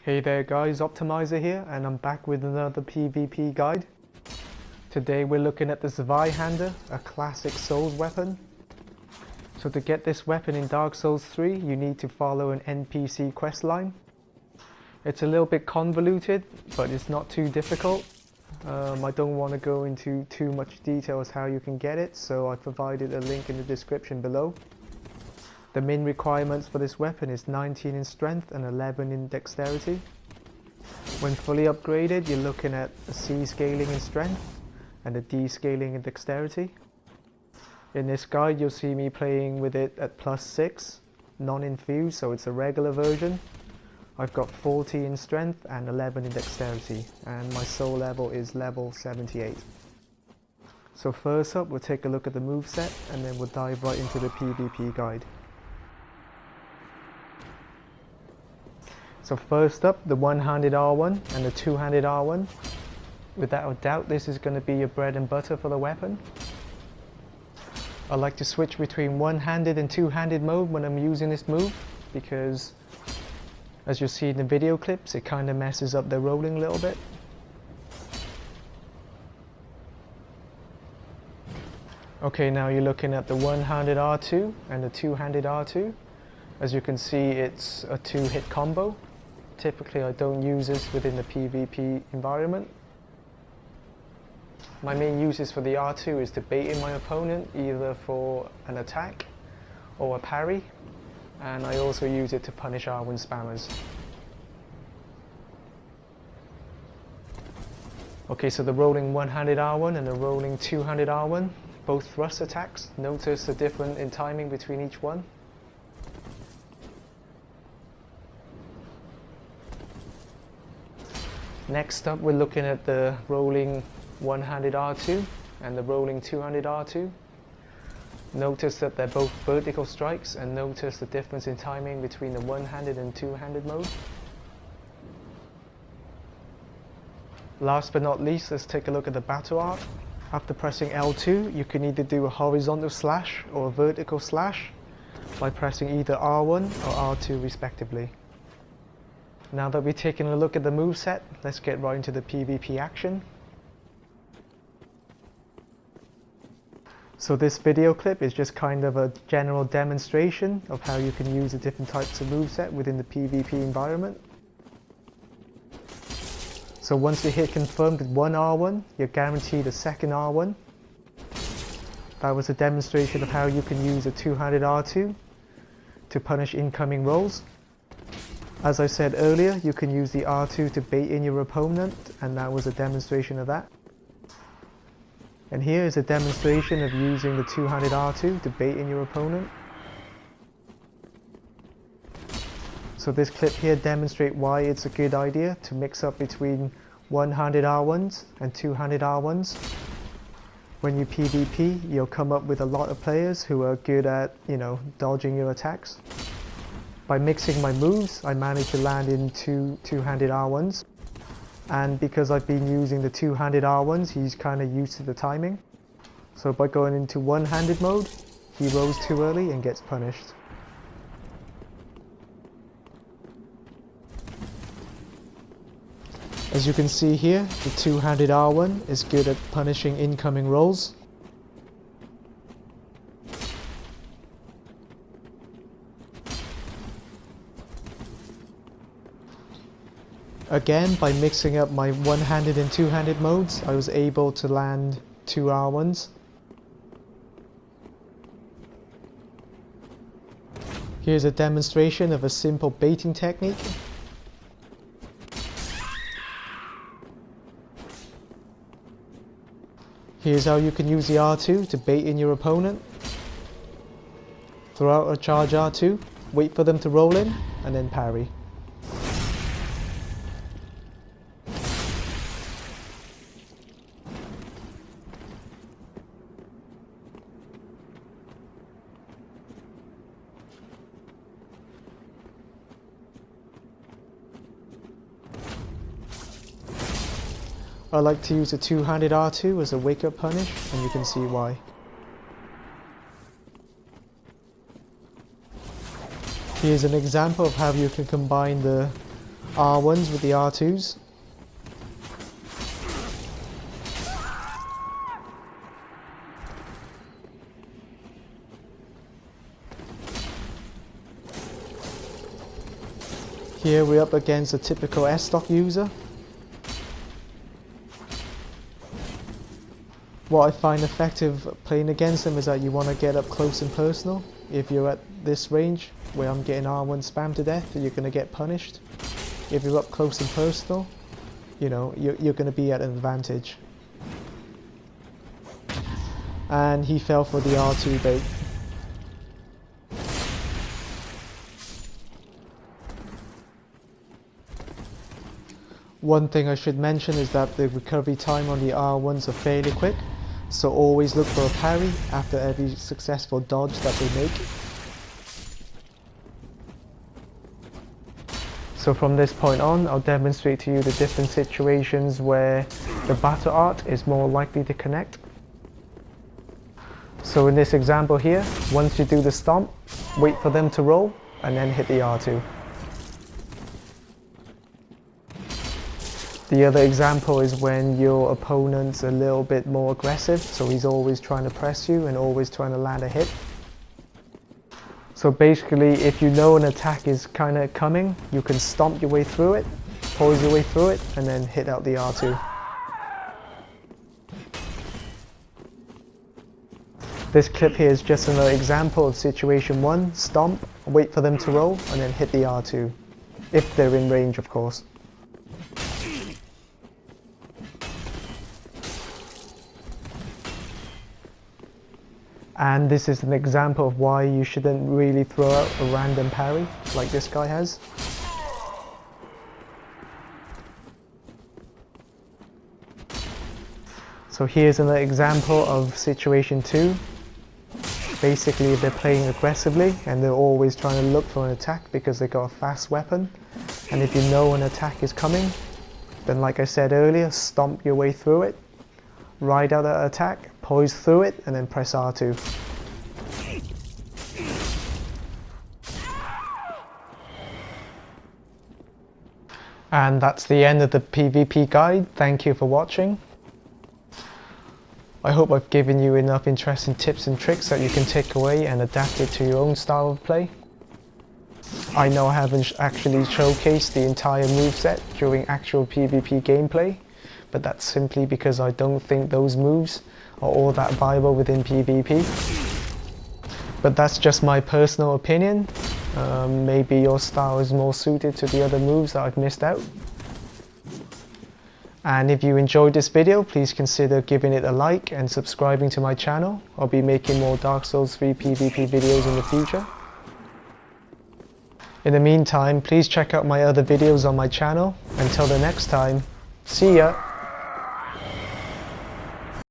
Hey there guys, Optimizer here, and I'm back with another PvP guide. Today we're looking at the Zweihander, a classic Souls weapon. So to get this weapon in Dark Souls 3, you need to follow an NPC questline. It's a little bit convoluted, but it's not too difficult. I don't want to go into too much detail as how you can get it, so I provided a link in the description below. The main requirements for this weapon is 19 in strength and 11 in dexterity. When fully upgraded, you're looking at a C scaling in strength and a D scaling in dexterity. In this guide you'll see me playing with it at +6, non-infused, so it's a regular version. I've got 40 in strength and 11 in dexterity, and my soul level is level 78. So first up, we'll take a look at the moveset and then we'll dive right into the PvP guide. So first up, the one-handed R1 and the two-handed R1. Without a doubt, this is going to be your bread and butter for the weapon. I like to switch between one-handed and two-handed mode when I'm using this move, because as you'll see in the video clips, it kind of messes up the rolling a little bit. Okay, now you're looking at the one-handed R2 and the two-handed R2. As you can see, it's a two-hit combo. Typically I don't use this within the PvP environment. My main uses for the R2 is to bait in my opponent either for an attack or a parry, and I also use it to punish R1 spammers. Okay, so the rolling one-handed R1 and the rolling two-handed R1, both thrust attacks. Notice the difference in timing between each one. Next up, we're looking at the rolling one-handed R2 and the rolling two-handed R2. Notice that they're both vertical strikes, and notice the difference in timing between the one-handed and two-handed mode. Last but not least, let's take a look at the battle art. After pressing L2, you can either do a horizontal slash or a vertical slash by pressing either R1 or R2 respectively. Now that we've taken a look at the moveset, let's get right into the PvP action. So this video clip is just kind of a general demonstration of how you can use the different types of moveset within the PvP environment. So once you hit confirmed with one R1, you're guaranteed a second R1. That was a demonstration of how you can use a two-handed R2 to punish incoming rolls. As I said earlier, you can use the R2 to bait in your opponent, and that was a demonstration of that. And here is a demonstration of using the two-handed R2 to bait in your opponent. So this clip here demonstrates why it's a good idea to mix up between one-handed R1s and two-handed R1s. When you PvP, you'll come up with a lot of players who are good at, dodging your attacks. By mixing my moves, I managed to land in two-handed R1s. And because I've been using the two-handed R1s, he's kind of used to the timing. So by going into one-handed mode, he rolls too early and gets punished. As you can see here, the two-handed R1 is good at punishing incoming rolls. Again, by mixing up my one-handed and two-handed modes, I was able to land two R1s. Here's a demonstration of a simple baiting technique. Here's how you can use the R2 to bait in your opponent. Throw out a charge R2, wait for them to roll in, and then parry. I like to use a two-handed R2 as a wake-up punish, and you can see why. Here's an example of how you can combine the R1s with the R2s. Here we're up against a typical S-stock user. What I find effective playing against them is that you want to get up close and personal. If you're at this range where I'm getting R1 spam to death, you're going to get punished. If you're up close and personal, you know, you're going to be at an advantage. And he fell for the R2 bait. One thing I should mention is that the recovery time on the R1s are fairly quick, so always look for a parry after every successful dodge that they make. So from this point on, I'll demonstrate to you the different situations where the battle art is more likely to connect. So in this example here, once you do the stomp, wait for them to roll and then hit the R2. The other example is when your opponent's a little bit more aggressive, so he's always trying to press you and always trying to land a hit. So basically, if you know an attack is kind of coming, you can stomp your way through it, poise your way through it, and then hit out the R2. This clip here is just another example of situation 1, stomp, wait for them to roll, and then hit the R2. If they're in range, of course. And this is an example of why you shouldn't really throw out a random parry like this guy has. So here's another example of situation 2. Basically, they're playing aggressively and they're always trying to look for an attack because they've got a fast weapon. And if you know an attack is coming, then like I said earlier, stomp your way through it, ride out that attack, poise through it, and then press R2. And that's the end of the PvP guide. Thank you for watching. I hope I've given you enough interesting tips and tricks that you can take away and adapt it to your own style of play. I know I haven't actually showcased the entire moveset during actual PvP gameplay, but that's simply because I don't think those moves are all that viable within PvP. But that's just my personal opinion. Maybe your style is more suited to the other moves that I've missed out. And if you enjoyed this video, please consider giving it a like and subscribing to my channel. I'll be making more Dark Souls 3 PvP videos in the future. In the meantime, please check out my other videos on my channel. Until the next time, see ya!